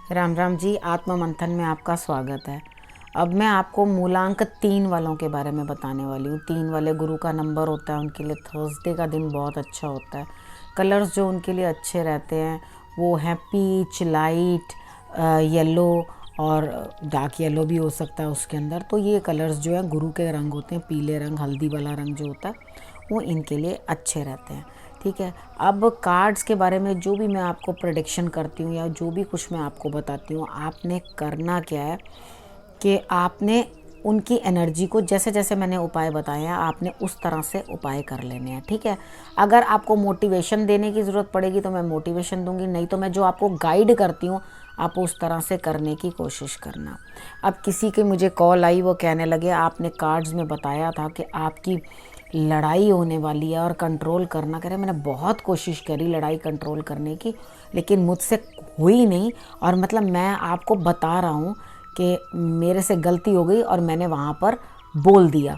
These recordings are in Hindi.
राम राम जी। आत्म मंथन में आपका स्वागत है। अब मैं आपको मूलांक 3 वालों के बारे में बताने वाली हूँ। 3 वाले गुरु का नंबर होता है, उनके लिए थर्सडे का दिन बहुत अच्छा होता है। कलर्स जो उनके लिए अच्छे रहते हैं वो हैं पीच, लाइट येलो और डार्क येलो भी हो सकता है उसके अंदर। तो ये कलर्स जो है गुरु के रंग होते हैं। पीले रंग, हल्दी वाला रंग जो होता है वो इनके लिए अच्छे रहते हैं। ठीक है। अब कार्ड्स के बारे में जो भी मैं आपको प्रेडिक्शन करती हूँ या जो भी कुछ मैं आपको बताती हूँ, आपने करना क्या है कि आपने उनकी एनर्जी को जैसे जैसे मैंने उपाय बताए हैं आपने उस तरह से उपाय कर लेने हैं। ठीक है। अगर आपको मोटिवेशन देने की ज़रूरत पड़ेगी तो मैं मोटिवेशन दूंगी, नहीं तो मैं जो आपको गाइड करती हूँ आप उस तरह से करने की कोशिश करना। अब किसी की मुझे कॉल आई, वो कहने लगे आपने कार्ड्स में बताया था कि आपकी लड़ाई होने वाली है और कंट्रोल करना। कह रहे मैंने बहुत कोशिश करी लड़ाई कंट्रोल करने की, लेकिन मुझसे हुई नहीं। और मतलब मैं आपको बता रहा हूँ कि मेरे से गलती हो गई और मैंने वहाँ पर बोल दिया।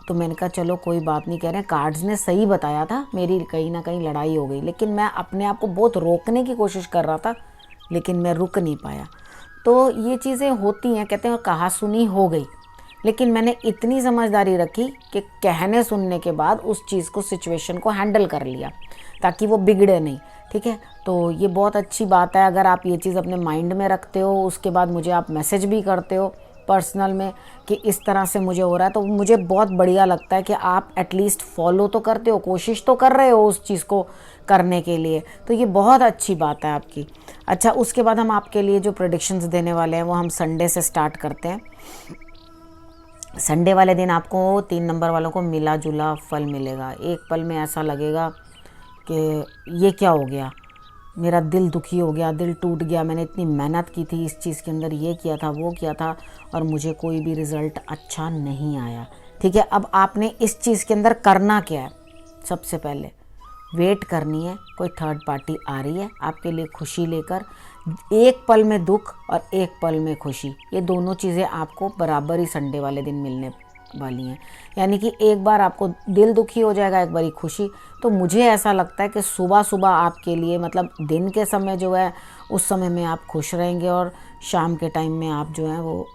तो मैंने कहा चलो कोई बात नहीं, कह रहे हैं कार्ड्स ने सही बताया था, मेरी कहीं ना कहीं लड़ाई हो गई, लेकिन मैं अपने आप को बहुत रोकने की कोशिश कर रहा था लेकिन मैं रुक नहीं पाया। तो ये चीज़ें होती हैं, कहते हैं कहा सुनी हो गई। लेकिन मैंने इतनी समझदारी रखी कि कहने सुनने के बाद उस चीज़ को, सिचुएशन को हैंडल कर लिया ताकि वो बिगड़े नहीं। ठीक है। तो ये बहुत अच्छी बात है अगर आप ये चीज़ अपने माइंड में रखते हो, उसके बाद मुझे आप मैसेज भी करते हो पर्सनल में कि इस तरह से मुझे हो रहा है, तो मुझे बहुत बढ़िया लगता है कि आप एटलीस्ट फॉलो तो करते हो, कोशिश तो कर रहे हो उस चीज़ को करने के लिए। तो ये बहुत अच्छी बात है आपकी। अच्छा, उसके बाद हम आपके लिए जो प्रेडिक्शंस देने वाले हैं वो हम संडे से स्टार्ट करते हैं। संडे वाले दिन आपको 3 नंबर वालों को मिला जुला फल मिलेगा। एक पल में ऐसा लगेगा कि ये क्या हो गया, मेरा दिल दुखी हो गया, दिल टूट गया, मैंने इतनी मेहनत की थी इस चीज़ के अंदर, ये किया था वो किया था और मुझे कोई भी रिज़ल्ट अच्छा नहीं आया। ठीक है। अब आपने इस चीज़ के अंदर करना क्या है, सबसे पहले वेट करनी है। कोई थर्ड पार्टी आ रही है आपके लिए खुशी लेकर। एक पल में दुख और एक पल में खुशी, ये दोनों चीज़ें आपको बराबर ही संडे वाले दिन मिलने वाली हैं। यानी कि एक बार आपको दिल दुखी हो जाएगा, एक बारी खुशी। तो मुझे ऐसा लगता है कि सुबह सुबह आपके लिए, मतलब दिन के समय जो है उस समय में आप खुश रहेंगे और शाम के टाइम में आप जो है वो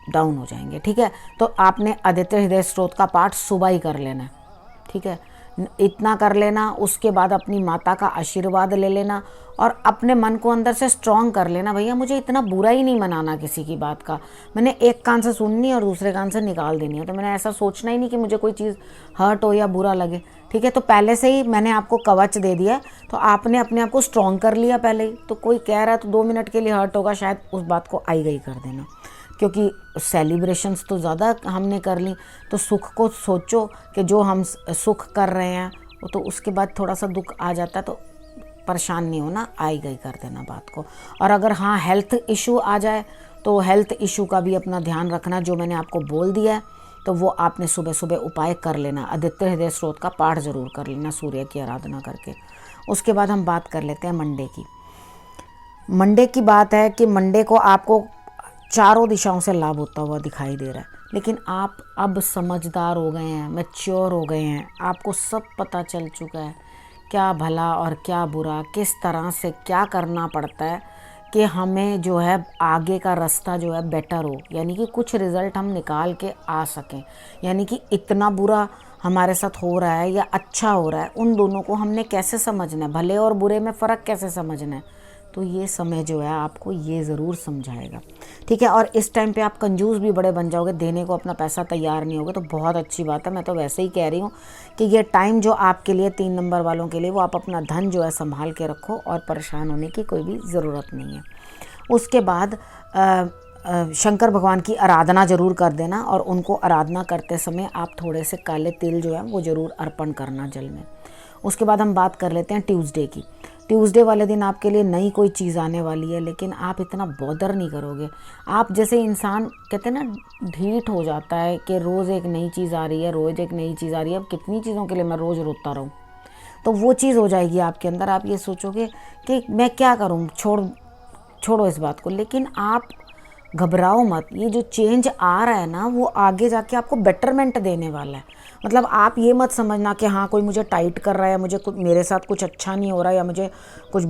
डाउन हो जाएंगे। ठीक है। तो आपने आदित्य हृदय स्त्रोत का पाठ सुबह ही कर लेना है। ठीक है। इतना कर लेना, उसके बाद अपनी माता का आशीर्वाद ले लेना और अपने मन को अंदर से स्ट्रॉन्ग कर लेना, भैया मुझे इतना बुरा ही नहीं मनाना किसी की बात का। मैंने एक कान से सुननी और दूसरे कान से निकाल देनी है। तो मैंने ऐसा सोचना ही नहीं कि मुझे कोई चीज़ हर्ट हो या बुरा लगे। ठीक है। तो पहले से ही मैंने आपको कवच दे दिया है, तो आपने अपने आप को स्ट्रॉन्ग कर लिया पहले ही। तो कोई कह रहा है तो 2 मिनट के लिए हर्ट होगा, शायद उस बात को आई गई कर देना, क्योंकि सेलिब्रेशंस तो ज़्यादा हमने कर ली। तो सुख को सोचो कि जो हम सुख कर रहे हैं वो, तो उसके बाद थोड़ा सा दुख आ जाता है तो परेशान नहीं होना, आई गई कर देना बात को। और अगर हाँ हेल्थ इशू आ जाए तो हेल्थ इशू का भी अपना ध्यान रखना, जो मैंने आपको बोल दिया है तो वो आपने सुबह सुबह उपाय कर लेना। आदित्य हृदय स्त्रोत का पाठ ज़रूर कर लेना सूर्य की आराधना करके। उसके बाद हम बात कर लेते हैं मंडे की। मंडे की बात है कि मंडे को आपको चारों दिशाओं से लाभ होता हुआ दिखाई दे रहा है, लेकिन आप अब समझदार हो गए हैं, मैच्योर हो गए हैं, आपको सब पता चल चुका है क्या भला और क्या बुरा, किस तरह से क्या करना पड़ता है कि हमें जो है आगे का रास्ता जो है बेटर हो, यानी कि कुछ रिज़ल्ट हम निकाल के आ सकें। यानी कि इतना बुरा हमारे साथ हो रहा है या अच्छा हो रहा है, उन दोनों को हमने कैसे समझना है, भले और बुरे में फ़र्क कैसे समझना है। तो ये समय जो है आपको ये ज़रूर समझाएगा। ठीक है। और इस टाइम पे आप कंजूस भी बड़े बन जाओगे, देने को अपना पैसा तैयार नहीं होगा, तो बहुत अच्छी बात है। मैं तो वैसे ही कह रही हूँ कि ये टाइम जो आपके लिए 3 नंबर वालों के लिए, वो आप अपना धन जो है संभाल के रखो और परेशान होने की कोई भी ज़रूरत नहीं है। उसके बाद शंकर भगवान की आराधना ज़रूर कर देना और उनको आराधना करते समय आप थोड़े से काले तिल जो है वो ज़रूर अर्पण करना जल में। उसके बाद हम बात कर लेते हैं ट्यूसडे की। ट्यूसडे वाले दिन आपके लिए नई कोई चीज़ आने वाली है, लेकिन आप इतना बॉदर नहीं करोगे। आप जैसे इंसान कहते हैं ना ढीठ हो जाता है कि रोज़ एक नई चीज़ आ रही है, रोज़ एक नई चीज़ आ रही है, अब कितनी चीज़ों के लिए मैं रोज़ रोता रहूँ। तो वो चीज़ हो जाएगी आपके अंदर। आप ये सोचोगे कि मैं क्या करूँ, छोड़ो इस बात को। लेकिन आप घबराओ मत, ये जो चेंज आ रहा है ना वो आगे जाके आपको बेटरमेंट देने वाला है। मतलब आप ये मत समझना कि हाँ कोई मुझे टाइट कर रहा है, मुझे कुछ मेरे साथ कुछ अच्छा नहीं हो रहा है या मुझे कुछ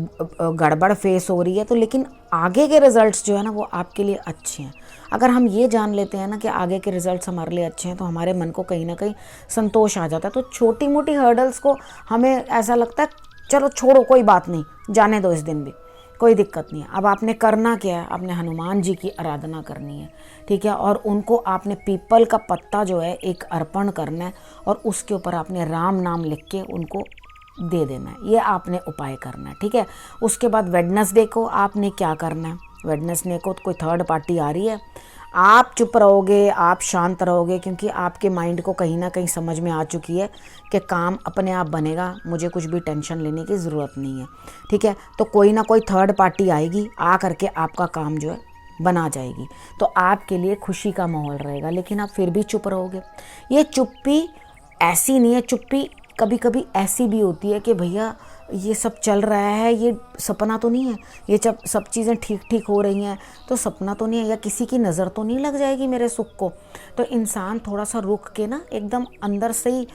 गड़बड़ फेस हो रही है, तो लेकिन आगे के रिजल्ट्स जो है ना वो आपके लिए अच्छे हैं। अगर हम ये जान लेते हैं ना कि आगे के रिजल्ट्स हमारे लिए अच्छे हैं तो हमारे मन को कहीं ना कहीं संतोष आ जाता है। तो छोटी मोटी हर्डल्स को हमें ऐसा लगता है चलो छोड़ो, कोई बात नहीं, जाने दो, इस दिन भी कोई दिक्कत नहीं है। अब आपने करना क्या है, आपने हनुमान जी की आराधना करनी है, ठीक है, और उनको आपने पीपल का पत्ता जो है एक अर्पण करना है और उसके ऊपर आपने राम नाम लिख के उनको दे देना है। ये आपने उपाय करना है, ठीक है। उसके बाद वेडनेसडे को आपने क्या करना है, वेडनेसडे को कोई थर्ड पार्टी आ रही है, आप चुप रहोगे, आप शांत रहोगे, क्योंकि आपके माइंड को कहीं ना कहीं समझ में आ चुकी है कि काम अपने आप बनेगा, मुझे कुछ भी टेंशन लेने की ज़रूरत नहीं है, ठीक है। तो कोई ना कोई थर्ड पार्टी आएगी, आ करके आपका काम जो है बना जाएगी, तो आपके लिए खुशी का माहौल रहेगा, लेकिन आप फिर भी चुप रहोगे। ये चुप्पी ऐसी नहीं है, चुप्पी कभी कभी ऐसी भी होती है कि भैया ये सब चल रहा है, ये सपना तो नहीं है, ये जब सब चीज़ें ठीक ठीक हो रही हैं तो सपना तो नहीं है, या किसी की नज़र तो नहीं लग जाएगी मेरे सुख को। तो इंसान थोड़ा सा रुक के ना एकदम अंदर से ही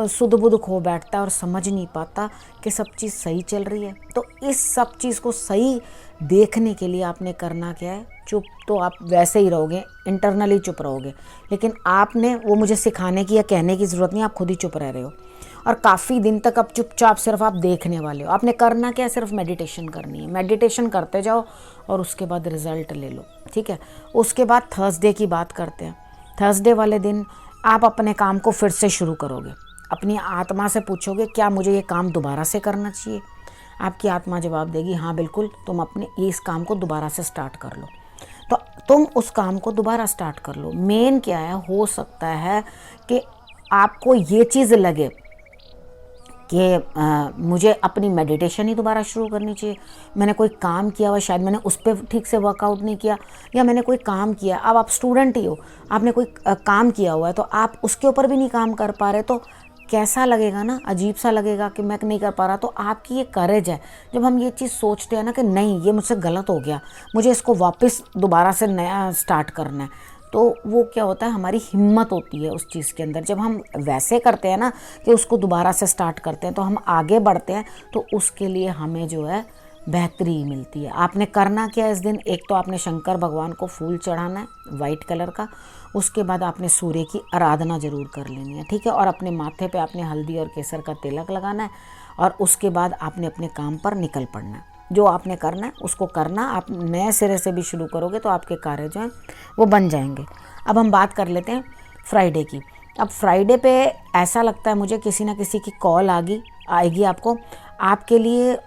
सुध बुध खो बैठता है और समझ नहीं पाता कि सब चीज़ सही चल रही है। तो इस सब चीज़ को सही देखने के लिए आपने करना क्या है, चुप तो आप वैसे ही रहोगे, इंटरनली चुप रहोगे, लेकिन आपने वो मुझे सिखाने की या कहने की ज़रूरत नहीं, आप खुद ही चुप रह रहे हो। और काफ़ी दिन तक अब चुपचाप सिर्फ आप देखने वाले हो। आपने करना क्या है, सिर्फ मेडिटेशन करनी है, मेडिटेशन करते जाओ और उसके बाद रिज़ल्ट ले लो, ठीक है। उसके बाद थर्सडे की बात करते हैं। थर्सडे वाले दिन आप अपने काम को फिर से शुरू करोगे, अपनी आत्मा से पूछोगे क्या मुझे ये काम दोबारा से करना चाहिए। आपकी आत्मा जवाब देगी हाँ बिल्कुल, तुम अपने इस काम को दोबारा से स्टार्ट कर लो। तो तुम उस काम को दोबारा स्टार्ट कर लो। मेन क्या है, हो सकता है कि आपको ये चीज़ लगे कि मुझे अपनी मेडिटेशन ही दोबारा शुरू करनी चाहिए, मैंने कोई काम किया हुआ, शायद मैंने उस पर ठीक से वर्कआउट नहीं किया, या मैंने कोई काम किया, अब आप स्टूडेंट ही हो, आपने कोई काम किया हुआ है तो आप उसके ऊपर भी नहीं काम कर पा रहे, तो कैसा लगेगा ना, अजीब सा लगेगा कि मैं नहीं कर पा रहा। तो आपकी ये करेज है, जब हम ये चीज़ सोचते हैं ना कि नहीं ये मुझसे गलत हो गया, मुझे इसको वापस दोबारा से नया स्टार्ट करना है, तो वो क्या होता है, हमारी हिम्मत होती है उस चीज़ के अंदर। जब हम वैसे करते हैं ना कि उसको दोबारा से स्टार्ट करते हैं तो हम आगे बढ़ते हैं, तो उसके लिए हमें जो है बेहतरी मिलती है। आपने करना क्या है इस दिन, एक तो आपने शंकर भगवान को फूल चढ़ाना है वाइट कलर का, उसके बाद आपने सूर्य की आराधना जरूर कर लेनी है, ठीक है, और अपने माथे पे आपने हल्दी और केसर का तिलक लगाना है, और उसके बाद आपने अपने काम पर निकल पड़ना है। जो आपने करना है उसको करना, आप नए सिरे से भी शुरू करोगे तो आपके कार्य जो हैं वो बन जाएंगे। अब हम बात कर लेते हैं फ्राइडे की। अब फ्राइडे पे ऐसा लगता है मुझे किसी ना किसी की कॉल आएगी आपको, आपके लिए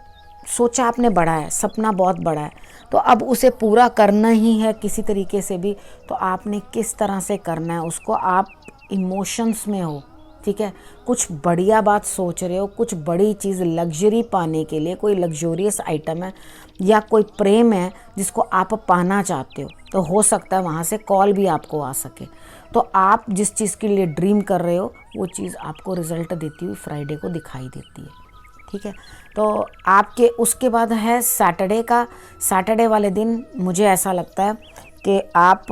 सोचा आपने बड़ा है, सपना बहुत बड़ा है, तो अब उसे पूरा करना ही है किसी तरीके से भी, तो आपने किस तरह से करना है उसको। आप इमोशंस में हो, ठीक है, कुछ बढ़िया बात सोच रहे हो, कुछ बड़ी चीज़ लग्जरी पाने के लिए, कोई लग्जोरियस आइटम है या कोई प्रेम है जिसको आप पाना चाहते हो, तो हो सकता है वहाँ से कॉल भी आपको आ सके। तो आप जिस चीज़ के लिए ड्रीम कर रहे हो वो चीज़ आपको रिजल्ट देती हुई फ्राइडे को दिखाई देती है, ठीक है। तो आपके उसके बाद है सैटरडे का। सैटरडे वाले दिन मुझे ऐसा लगता है कि आप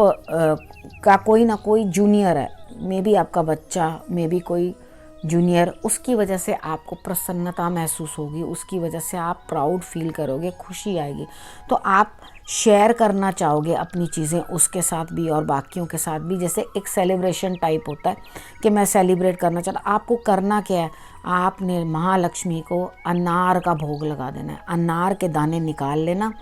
का कोई ना कोई जूनियर है, मे बी आपका बच्चा, मे बी कोई जूनियर, उसकी वजह से आपको प्रसन्नता महसूस होगी, उसकी वजह से आप प्राउड फील करोगे, खुशी आएगी, तो आप शेयर करना चाहोगे अपनी चीज़ें उसके साथ भी और बाकियों के साथ भी, जैसे एक सेलिब्रेशन टाइप होता है कि मैं सेलिब्रेट करना चाहता। आपको करना क्या है, आपने महालक्ष्मी को अनार का भोग लगा देना है, अनार के दाने निकाल लेना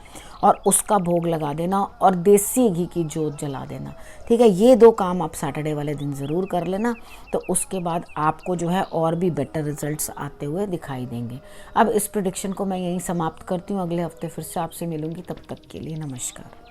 और उसका भोग लगा देना और देसी घी की जोत जला देना, ठीक है। ये दो काम आप सैटरडे वाले दिन ज़रूर कर लेना, तो उसके बाद आपको जो है और भी बेटर रिजल्ट्स आते हुए दिखाई देंगे। अब इस प्रेडिक्शन को मैं यहीं समाप्त करती हूँ, अगले हफ्ते फिर से आपसे मिलूँगी, तब तक के लिए नमस्कार।